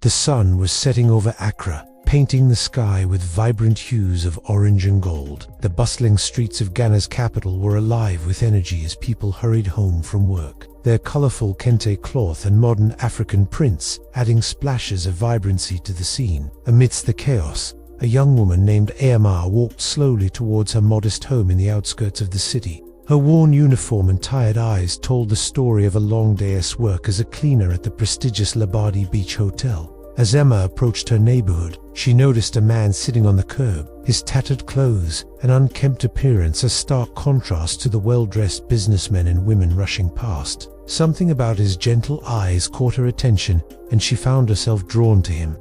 The sun was setting over Accra, painting the sky with vibrant hues of orange and gold. The bustling streets of Ghana's capital were alive with energy as people hurried home from work, their colorful kente cloth and modern African prints adding splashes of vibrancy to the scene. Amidst the chaos, a young woman named Amaka walked slowly towards her modest home in the outskirts of the city. Her worn uniform and tired eyes told the story of a long day's work as a cleaner at the prestigious Labadi Beach Hotel. As Emma approached her neighborhood, she noticed a man sitting on the curb, his tattered clothes and unkempt appearance a stark contrast to the well-dressed businessmen and women rushing past. Something about his gentle eyes caught her attention, and she found herself drawn to him.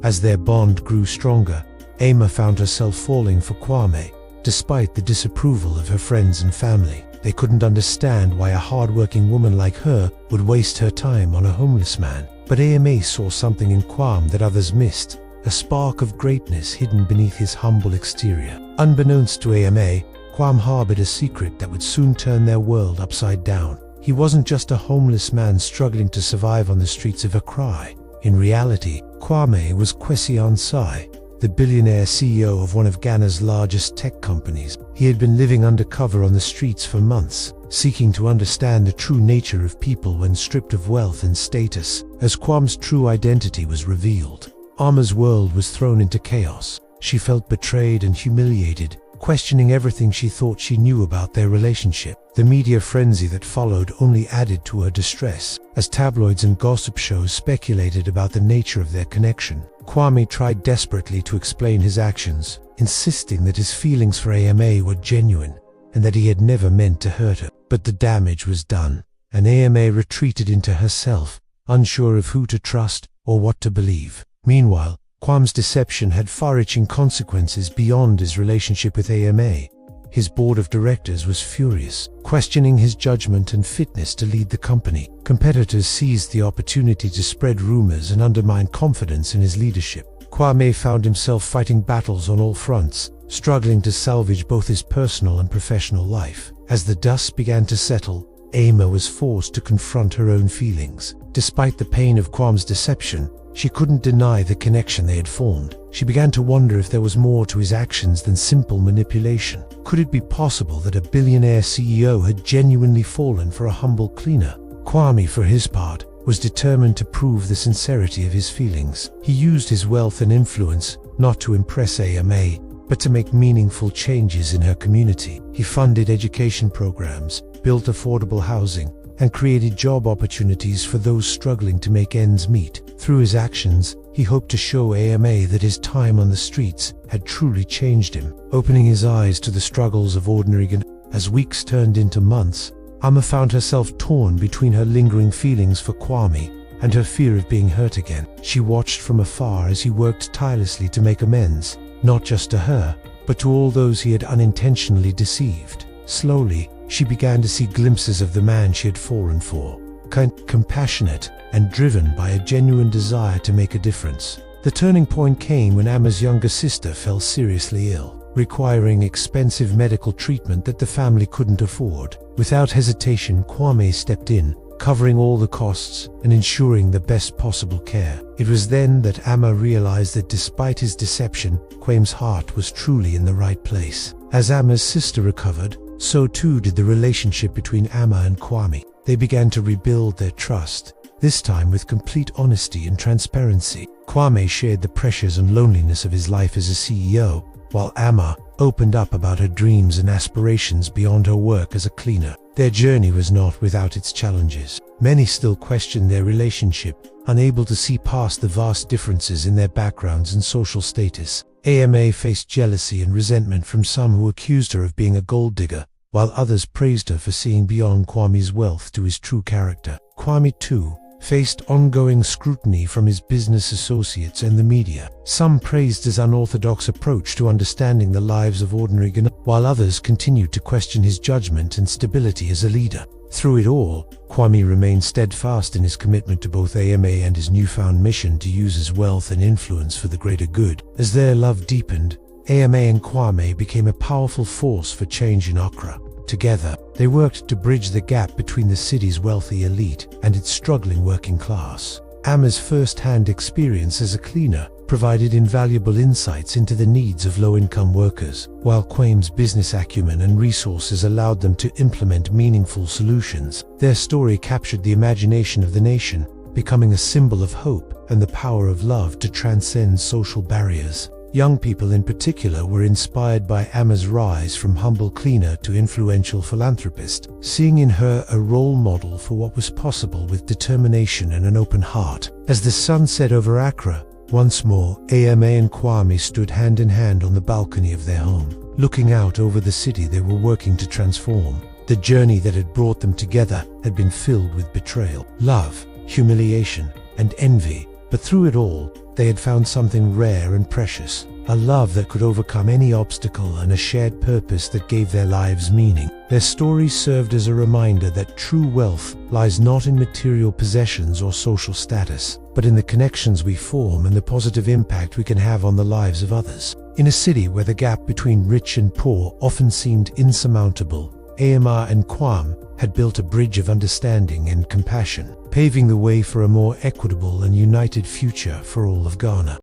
As their bond grew stronger, Amaka found herself falling for Kwame. Despite the disapproval of her friends and family, they couldn't understand why a hard-working woman like her would waste her time on a homeless man. But Amaka saw something in Kwame that others missed, a spark of greatness hidden beneath his humble exterior. Unbeknownst to Amaka, Kwame harbored a secret that would soon turn their world upside down. He wasn't just a homeless man struggling to survive on the streets of Accra. In reality, Kwame was Kwesi Ansai, the billionaire CEO of one of Ghana's largest tech companies. He had been living undercover on the streets for months, seeking to understand the true nature of people when stripped of wealth and status. As Kwame's true identity was revealed, Amaka's world was thrown into chaos. She felt betrayed and humiliated, questioning everything she thought she knew about their relationship. The media frenzy that followed only added to her distress, as tabloids and gossip shows speculated about the nature of their connection. Kwame tried desperately to explain his actions, insisting that his feelings for Amaka were genuine and that he had never meant to hurt her. But the damage was done, and Amaka retreated into herself, unsure of who to trust or what to believe. Meanwhile, Kwame's deception had far-reaching consequences beyond his relationship with Amaka. His board of directors was furious, questioning his judgment and fitness to lead the company. Competitors seized the opportunity to spread rumors and undermine confidence in his leadership. Kwame found himself fighting battles on all fronts, struggling to salvage both his personal and professional life. As the dust began to settle, Amaka was forced to confront her own feelings. Despite the pain of Kwame's deception, she couldn't deny the connection they had formed. She began to wonder if there was more to his actions than simple manipulation. Could it be possible that a billionaire CEO had genuinely fallen for a humble cleaner? Kwame, for his part, was determined to prove the sincerity of his feelings. He used his wealth and influence not to impress Amaka, but to make meaningful changes in her community. He funded education programs, built affordable housing, and created job opportunities for those struggling to make ends meet. Through his actions, he hoped to show Amaka that his time on the streets had truly changed him, opening his eyes to the struggles of ordinary Ghana. As weeks turned into months, Amaka found herself torn between her lingering feelings for Kwame and her fear of being hurt again. She watched from afar as he worked tirelessly to make amends, not just to her, but to all those he had unintentionally deceived. Slowly, she began to see glimpses of the man she had fallen for, compassionate and driven by a genuine desire to make a difference. The turning point came when Amaka's younger sister fell seriously ill, requiring expensive medical treatment that the family couldn't afford. Without hesitation, Kwame stepped in, covering all the costs and ensuring the best possible care. It was then that Amaka realized that despite his deception, Kwame's heart was truly in the right place. As Amaka's sister recovered, so too did the relationship between Amaka and Kwame. They began to rebuild their trust, this time with complete honesty and transparency. Kwame shared the pressures and loneliness of his life as a CEO, while Amaka opened up about her dreams and aspirations beyond her work as a cleaner. Their journey was not without its challenges. Many still questioned their relationship, unable to see past the vast differences in their backgrounds and social status. Amaka faced jealousy and resentment from some who accused her of being a gold digger, while others praised her for seeing beyond Kwame's wealth to his true character. Kwame, too, faced ongoing scrutiny from his business associates and the media. Some praised his unorthodox approach to understanding the lives of ordinary Ghanaians, while others continued to question his judgment and stability as a leader. Through it all, Kwame remained steadfast in his commitment to both AMA and his newfound mission to use his wealth and influence for the greater good. As their love deepened, AMA and Kwame became a powerful force for change in Accra. Together, they worked to bridge the gap between the city's wealthy elite and its struggling working class. Ama's first-hand experience as a cleaner provided invaluable insights into the needs of low-income workers, while Kwame's business acumen and resources allowed them to implement meaningful solutions. Their story captured the imagination of the nation, becoming a symbol of hope and the power of love to transcend social barriers. Young people in particular were inspired by Ama's rise from humble cleaner to influential philanthropist, seeing in her a role model for what was possible with determination and an open heart. As the sun set over Accra, once more, AMA and Kwame stood hand in hand on the balcony of their home. Looking out over the city they were working to transform, the journey that had brought them together had been filled with betrayal, love, humiliation, and envy, but through it all, they had found something rare and precious, a love that could overcome any obstacle and a shared purpose that gave their lives meaning. Their stories served as a reminder that true wealth lies not in material possessions or social status, but in the connections we form and the positive impact we can have on the lives of others. In a city where the gap between rich and poor often seemed insurmountable, AMA and Kwame had built a bridge of understanding and compassion, paving the way for a more equitable and united future for all of Ghana.